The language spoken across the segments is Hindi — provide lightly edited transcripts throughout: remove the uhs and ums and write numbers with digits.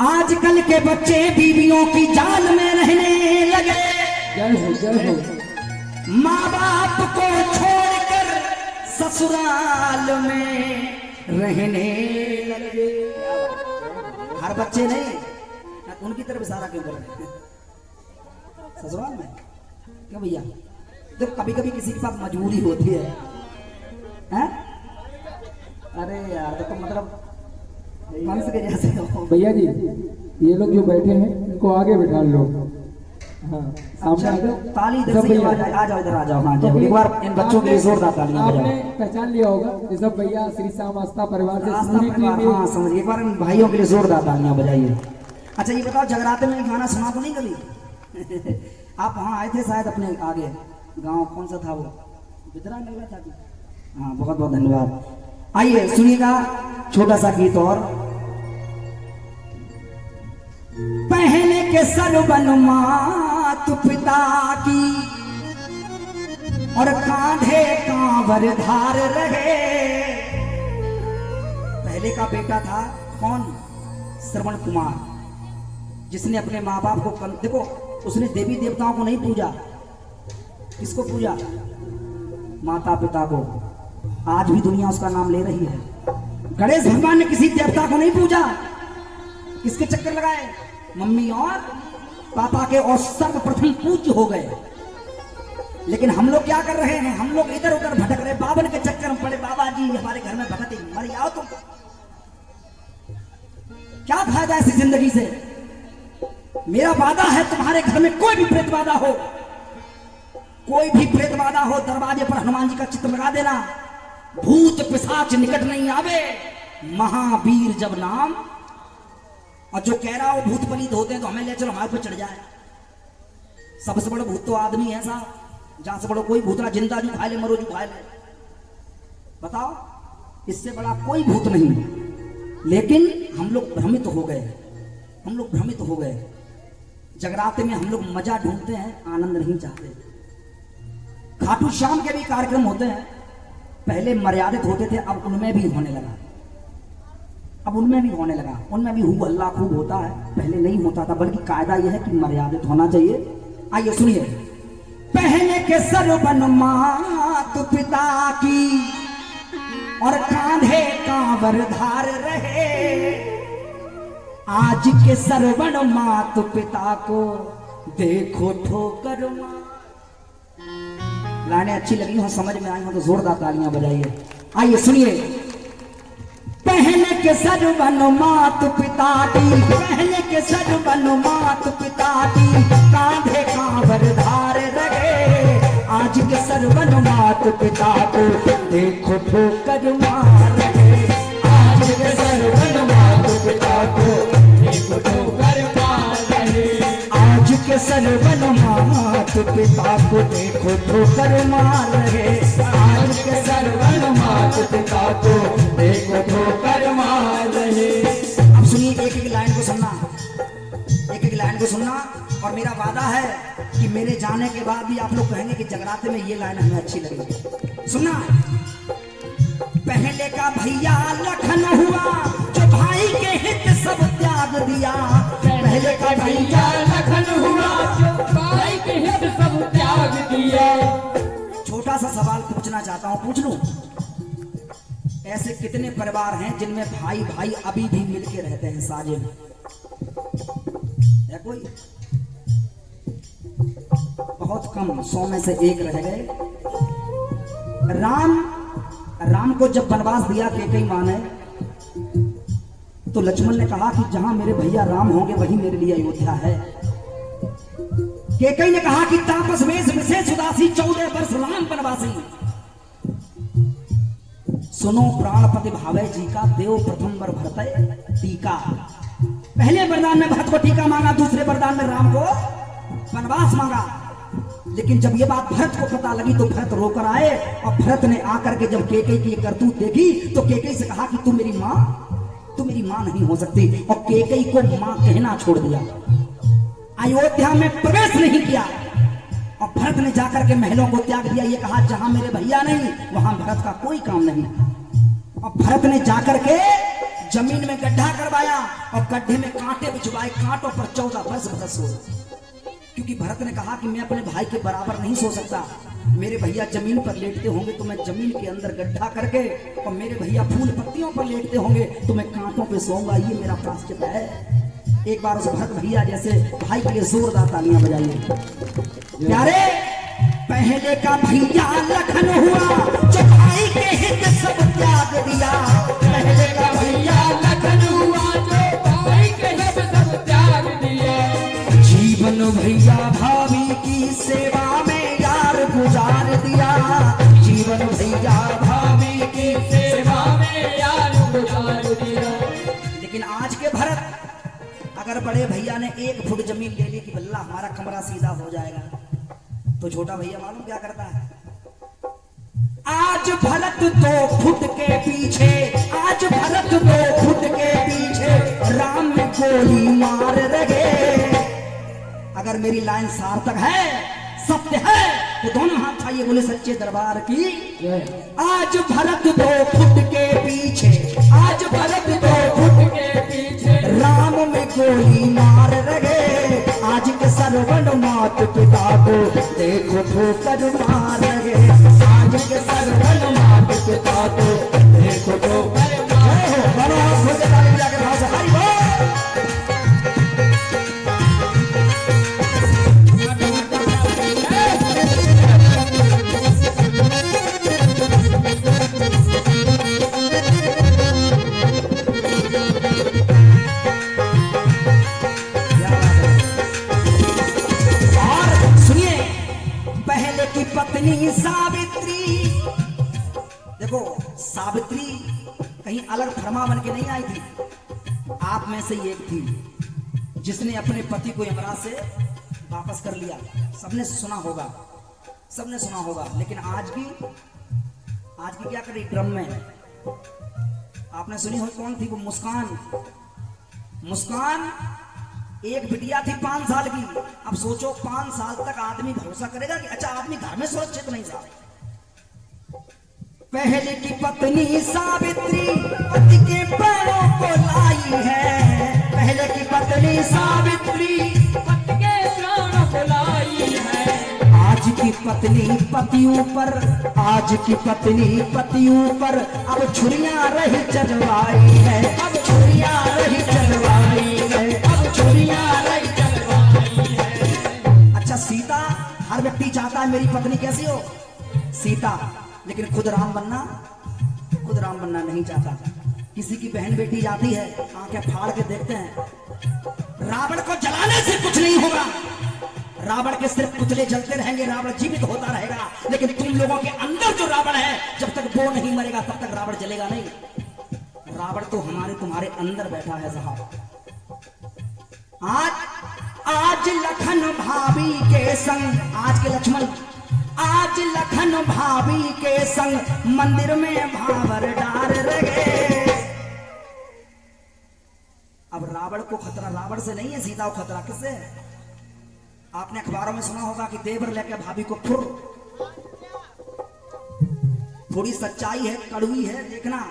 आजकल के बच्चे बीवियों की जाल में रहने लगे। जय हो। माँ बाप को छोड़कर ससुराल में रहने लगे। हर बच्चे नहीं, उनकी तरफ इशारा क्यों कर रहे हैं? ससुराल में क्यों भैया? तो कभी कभी किसी के पास मजबूरी होती है? अरे यार तो मतलब वंश के जैसे हो भैया जी, ये लोग जो बैठे हैं इनको आगे बैठा लो। हाँ, सामने आ जाओ। ताली इधर से आवाज आ जाओ, इधर आ जाओ। हाँ, जब एक बार इन बच्चों के लिए जोरदार तालियां बजाओ। आपने पहचान लिया होगा ऋषभ भैया श्री श्याम आस्था परिवार से आस्था पूरी परिवार, टीम। हाँ समझिए। एक बार इन भाइयों के लिए जोरदार तालियां बजाइए। अच्छा ये बताओ, जगराते में गाना सुना तो नहीं कभी? आप वहाँ आए थे शायद अपने आगे गांव, कौन सा था वो? बिदरा लग रहा था। हाँ, बहुत बहुत धन्यवाद। आइए सुनिएगा छोटा सा गीत और। पहले के सरबन मात पिता की और कांधे कांवर धार रहे। पहले का बेटा था कौन? श्रवण कुमार, जिसने अपने माँ बाप को देखो, उसने देवी देवताओं को नहीं पूजा। किसको पूजा? माता पिता को। आज भी दुनिया उसका नाम ले रही है। गणेश भगवान ने किसी देवता को नहीं पूजा। किसके चक्कर लगाए? मम्मी और पापा के, और सर्वप्रथम पूज्य हो गए। लेकिन हम लोग क्या कर रहे हैं? हम लोग इधर उधर भटक रहे, बावन के चक्कर में पड़े। बाबा जी हमारे घर में भटके, मर जाओ तुम। क्या फायदा ऐसी जिंदगी से? मेरा वादा है, तुम्हारे घर में कोई भी प्रेत बाधा हो, कोई भी प्रेत बाधा हो, दरवाजे पर हनुमान जी का चित्र लगा देना। भूत पिशाच निकट नहीं आवे, महावीर जब नाम। और जो कह रहा हो भूत पलीत होते हैं तो हमें ले चलो, हमारे पे चढ़ जाए। सबसे बड़ा भूत तो आदमी है साहब। जहां से बड़ा कोई भूत ना, जिंदा जो खा ले, मरो जो खा ले। बताओ, इससे बड़ा कोई भूत नहीं। लेकिन हम लोग भ्रमित हो गए, हम लोग भ्रमित हो गए। जगराते में हम लोग मजा ढूंढते हैं, आनंद नहीं चाहते। खाटू श्याम के भी कार्यक्रम होते हैं, पहले मर्यादित होते थे, अब उनमें भी होने लगा। अब उनमें भी होने लगा, उनमें भी हु अल्लाह खूब होता है। पहले नहीं होता था, बल्कि कायदा यह है कि मर्यादित होना चाहिए। आइए सुनिए। पहले के सरबन मात पिता की और कांधे कांवर धार रहे। आज के सरबन मात पिता को देखो ठोकर मार। लाइनें अच्छी लगी हो, समझ में आई हो तो जोरदार तालियां बजाइए। आइए सुनिए। पहले के सरबन मात पिता की, पहले के सरबन मात पिता की, कांधे कांवर धार रहे। आज के सरबन मात पिता को देखो ठोकर मार रहे। आज के सरबन मात पिता को देखो ठोकर मार रहे। आज के सरबन मात पिता को देखो ठोकर मार रहे। आज के सरबन मात पिता को देखो ठोकर मार रहे। अब सुनिए, एक एक लाइन को सुनना, एक एक लाइन को सुनना। और मेरा वादा है कि मेरे जाने के बाद भी आप लोग कहेंगे कि जगराते में ये लाइन हमें अच्छी लगी। सुनना। पहले का भैया लखन हुआ, जो भाई के हित सब त्याग दिया। पहले का भैया लखन हुआ, जो भाई के हित सब त्याग दिया। छोटा सा सवाल पूछना चाहता हूं, पूछ लूं? ऐसे कितने परिवार हैं जिनमें भाई भाई अभी भी मिलके रहते हैं, साझे में? है कोई? बहुत कम, 100 में से एक रह गए। राम को जब वनवास दिया कैकेयी मां ने, तो लक्ष्मण ने कहा कि जहां मेरे भैया राम होंगे वही मेरे लिए अयोध्या है। कैकेयी ने कहा कि तापस वेश विशेष उदासी, 14 वर्ष राम वनवासी। सुनो प्राणपति भावे जी का, देव प्रथम वर भरत टीका। पहले वरदान में भरत को टीका मांगा, दूसरे वरदान में राम को वनवास मांगा। लेकिन जब ये बात भरत को पता लगी तो भरत रोकर आए। और भरत ने आकर के जब कैकेयी की करतूत देखी तो कैकेयी से कहा कि तू मेरी मां नहीं हो सकती। और कैकेयी को मां कहना छोड़ दिया, अयोध्या में प्रवेश नहीं किया। और भरत ने जाकर के महलों को त्याग दिया। ये कहा जहां मेरे भैया नहीं वहां भरत का कोई काम नहीं। और भरत ने जाकर के जमीन में गड्ढा करवाया और गड्ढे में कांटे बिछवाए, कांटों पर 14 वर्ष बरस सोए। क्योंकि भरत ने कहा कि मैं अपने भाई के बराबर नहीं सो सकता, मेरे भैया जमीन पर लेटते होंगे तो मैं जमीन के अंदर गड्ढा करके, और मेरे भैया फूल पत्तियों पर लेटते होंगे तो मैं कांटों पे सोऊंगा, ये मेरा प्रायश्चित है। एक बार उस भरत भैया जैसे भाई के लिए जोरदार तालियां बजाइए। प्यारे पहले का भैया लखन हुआ जो भाई के हित सब त्याग दिया, पहले का भैया लखन हुआ जो भाई के हित सब त्याग दिया, जीवन भैया भाभी की सेवा में यार गुजार दिया, जीवन भैया भाभी की सेवा में यार गुजार दिया। लेकिन आज के भरत, अगर बड़े भैया ने 1 फुट जमीन ले ली कि बल्ला हमारा कमरा सीधा हो जाएगा, तो छोटा भैया मालूम क्या करता है? आज भरत 2 फुट के पीछे, आज भरत 2 फुट के पीछे राम में गोली मार रहे। अगर मेरी लाइन सार्थक है, सत्य है, तो दोनों हाथ उठाइए, बोले सच्चे दरबार की। आज भरत 2 फुट के पीछे, आज भरत 2 फुट के पीछे राम में गोली मार रहे। आज के सरवन मात पिता को देखो ठोकर मार रहे, आज के सरवन मात पिता को देखो ठोकर मार रहे। पत्नी सावित्री, देखो सावित्री कहीं अलग फरमा बन के नहीं आई थी, आप में से एक थी जिसने अपने पति को यमराज से वापस कर लिया। सबने सुना होगा, सबने सुना होगा। लेकिन आज की क्या करी? ड्रम में आपने सुनी हो, कौन थी वो? मुस्कान। मुस्कान एक बिटिया थी 5 साल की। अब सोचो 5 साल तक आदमी भरोसा करेगा कि अच्छा आदमी घर में सुरक्षित नहीं साहब। पहले की पत्नी सावित्री पति के पैरों को लाई है, पहले की पत्नी सावित्री पति के प्राणों को लाई है। आज की पत्नी पतियों पर, आज की पत्नी पतियों पर अब छुरियां रही चलवाई है, अब छुरियां रही चलवाई है, अब छुरियां रही चलवाई है। अच्छा सीता, हर व्यक्ति चाहता है मेरी पत्नी कैसी हो, सीता, लेकिन खुद राम बनना नहीं चाहता। किसी की बहन बेटी जाती है, आंखें फाड़ के देखते हैं, रावण को जलाने से कुछ नहीं होगा, रावण के सिर्फ पुतले जलते रहेंगे, रावण जीवित होता रहेगा। लेकिन तुम लोगों के अंदर जो रावण है, जब तक वो नहीं मरेगा तब तक रावण जलेगा नहीं। रावण तो हमारे तुम्हारे अंदर बैठा है साहब। आज लखन भाभी के संग, आज के लक्ष्मण, आज लखन भाभी के संग मंदिर में भावर डाल रहे। अब रावण को खतरा रावण से नहीं है, सीता को खतरा किससे है? आपने अखबारों में सुना होगा कि देवर लेकर भाभी को फुर, थोड़ी सच्चाई है, कड़वी है, देखना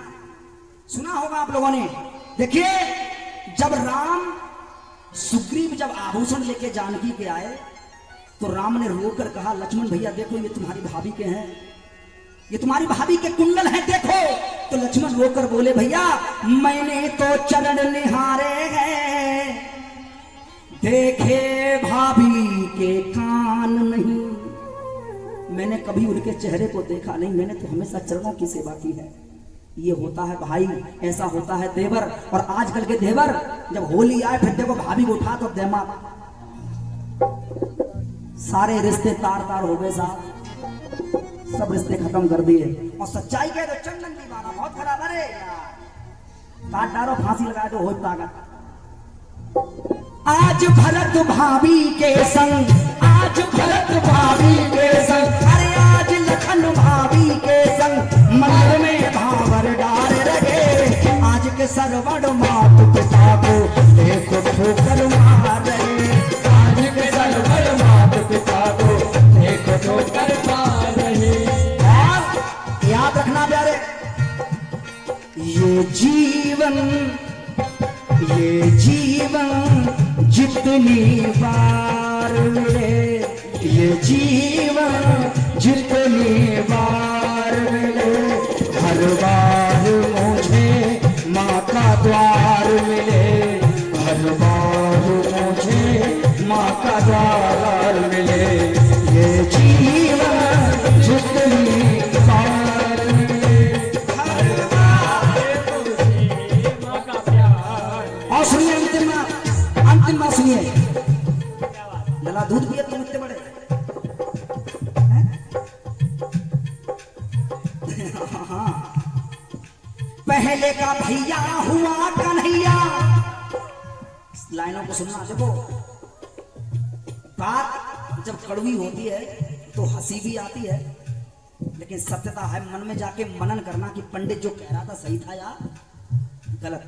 सुना होगा आप लोगों ने। देखिए जब राम सुग्रीव जब आभूषण लेके जानकी के आए तो राम ने रोकर कहा, लक्ष्मण भैया देखो ये तुम्हारी भाभी के हैं, ये तुम्हारी भाभी के कुंडल हैं देखो। तो लक्ष्मण रोकर बोले, भैया मैंने तो चरण निहारे हैं, देखे भाभी के कान नहीं। मैंने कभी उनके चेहरे को देखा नहीं, मैंने तो हमेशा चरणों की सेवा की है। ये होता है भाई, ऐसा होता है देवर। और आजकल के देवर जब होली आए फिर देखो भाभी को उठा तो देमा, सारे रिश्ते तार तार हो गए साहब, सब रिश्ते खत्म कर दिए। और सच्चाई कह दो चंदन की माना बहुत खराब है यार, काट डालो फांसी लगा दो हो पागा। आज भरत भाभी के संग, आज भरत भाभी के संग, अरे आज लखन भाभी के संग मंदिर में भावर डाल रहे। आज के सरवण मात पिता को देखो ठोकर मार रहे, आज के सरवण मात पिता को देखो ठोकर मार रहे। और याद रखना प्यारे, ये जीवन जीवन, ये जीवन जितनी बार मिले, ये जीवन जितनी बार मिले, हर बार मुझे माँ का द्वार मिले, हर बार मुझे माँ का द्वार मिले, ये जीवन जितनी बार मिले, हर बार मुझे माँ का प्यार। और सुनिए अंतिम बात सुनिए, लला दूध पिए तुम इतने बड़े हाँ। पहले का भैया हुआ कन्हैया, लाइनों को सुनना। देखो बात जब कड़वी होती है तो हंसी भी आती है, लेकिन सत्यता है मन में जाके मनन करना कि पंडित जो कह रहा था सही था या गलत।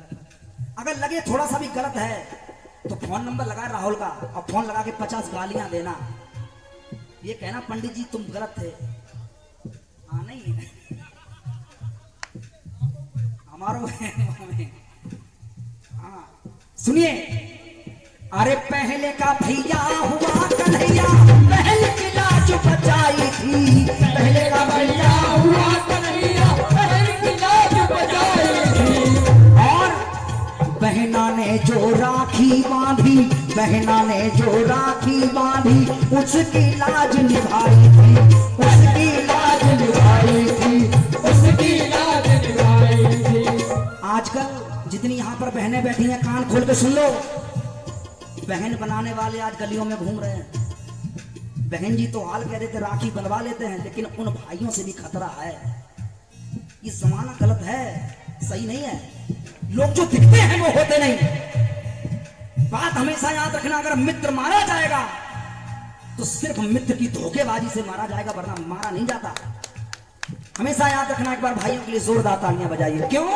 अगर लगे थोड़ा सा भी गलत है तो फोन नंबर लगा राहुल का और फोन लगा के 50 गालियां देना, ये कहना पंडित जी तुम गलत थे। हाँ नहीं हमारो हाँ सुनिए, अरे पहले का भैया हुआ कन्हैया, पहले की लाज बचाई थी, पहले का भैया हुआ कन्हैया, पहले की लाज बचाई थी। और बहना ने जो राखी बांधी, बहना ने जो राखी बांधी, उसकी लाज निभाई थी, उसकी लाज निभाई थी, उसकी लाज निभाई थी। आजकल जितनी यहाँ पर बहनें बैठी हैं कान खोल के सुन लो, बहन बनाने वाले आज गलियों में घूम रहे हैं। बहन जी तो हाल कह रहे थे राखी बनवा लेते हैं, लेकिन उन भाइयों से भी खतरा है। ये जमाना गलत है, सही नहीं है। लोग जो दिखते हैं वो होते नहीं। बात हमेशा याद रखना, अगर मित्र मारा जाएगा तो सिर्फ मित्र की धोखेबाजी से मारा जाएगा, वरना मारा नहीं जाता। हमेशा याद रखना। एक बार भाइयों के लिए जोरदार तालियां बजाइए। क्यों?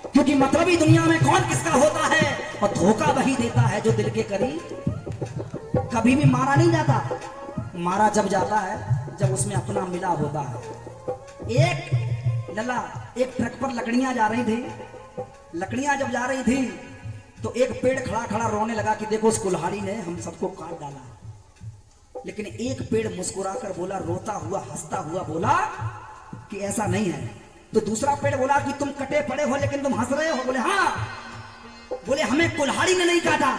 क्योंकि मतलबी दुनिया में कौन किसका होता है, और धोखा वही देता है जो दिल के करीब। कभी भी मारा नहीं जाता, मारा जब जाता है जब उसमें अपना मिला होता है। एक ट्रक पर लकड़ियां जा रही थी, लकड़ियां जब जा रही थी तो एक पेड़ खड़ा खड़ा रोने लगा कि देखो उस कुल्हाड़ी ने हम सबको काट डाला। लेकिन एक पेड़ मुस्कुराकर बोला, रोता हुआ हंसता हुआ बोला कि ऐसा नहीं है। तो दूसरा पेड़ बोला कि तुम कटे पड़े हो लेकिन तुम हंस रहे हो। बोले हाँ। बोले हमें कुल्हाड़ी ने नहीं काटा,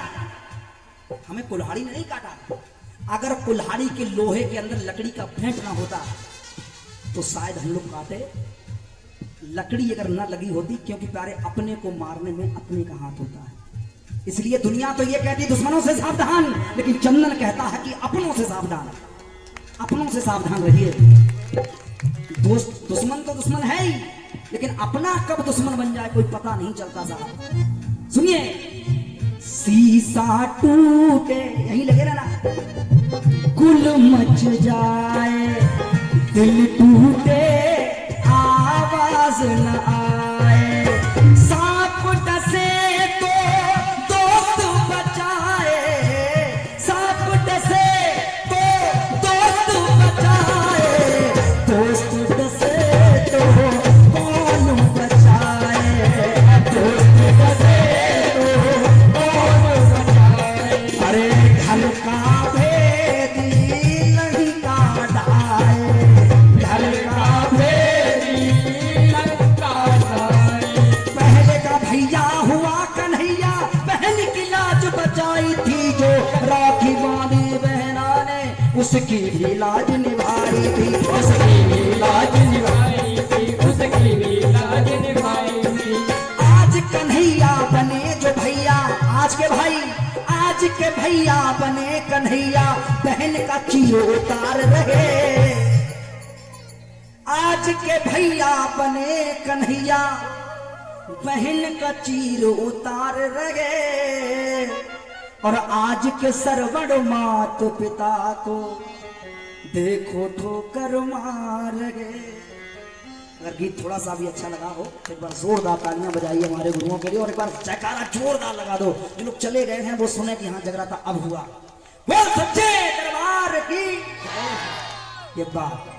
हमें कुल्हाड़ी ने नहीं काटा। अगर कुल्हाड़ी के लोहे के अंदर लकड़ी का फेंट ना होता तो शायद हम लोग काटे। लकड़ी अगर ना लगी होती, क्योंकि प्यारे अपने को मारने में अपने का हाथ होता है। इसलिए दुनिया तो ये कहती दुश्मनों से सावधान, लेकिन चंदन कहता है कि अपनों से सावधान, अपनों से सावधान रहिए। दोस्त दुश्मन तो दुश्मन है ही, लेकिन अपना कब दुश्मन बन जाए कोई पता नहीं चलता साहब। सुनिए, शीशा टूटे यही लगे रहना, गुल मच जाए, दिल टूटे आवाज न आए, सांप डसे तो दोस्त बचाए, सांप डसे तो दोस्त बचाए, दोस्त डसे तो कौन बचाए, दोस्त डसे तो कौन बचाए। अरे घर का भेद नहीं काटाए, घर का भैया हुआ कन्हैया, बहन की लाज बचाई थी, जो राखी बांधी बहना ने उसकी भी लाज निभाई थी, उसकी भी लाज निभाई थी, उसकी भी लाज निभाई थी। आज कन्हैया बने जो भैया, आज के भाई, आज के भैया बने कन्हैया, बहन का चीर उतार रहे। आज के भैया बने कन्हैया, बहन का चीर उतार रहे। और आज के सरवण मात पिता को देखो ठोकर मार गए। अगर गीत थोड़ा सा भी अच्छा लगा हो तो एक बार जोरदार तालियां बजाइए हमारे गुरुओं के लिए, और एक बार जयकारा जोरदार लगा दो। जो लोग चले गए हैं वो सुने कि हाँ जगराता अब हुआ। बोल सच्चे दरबार की ये बात।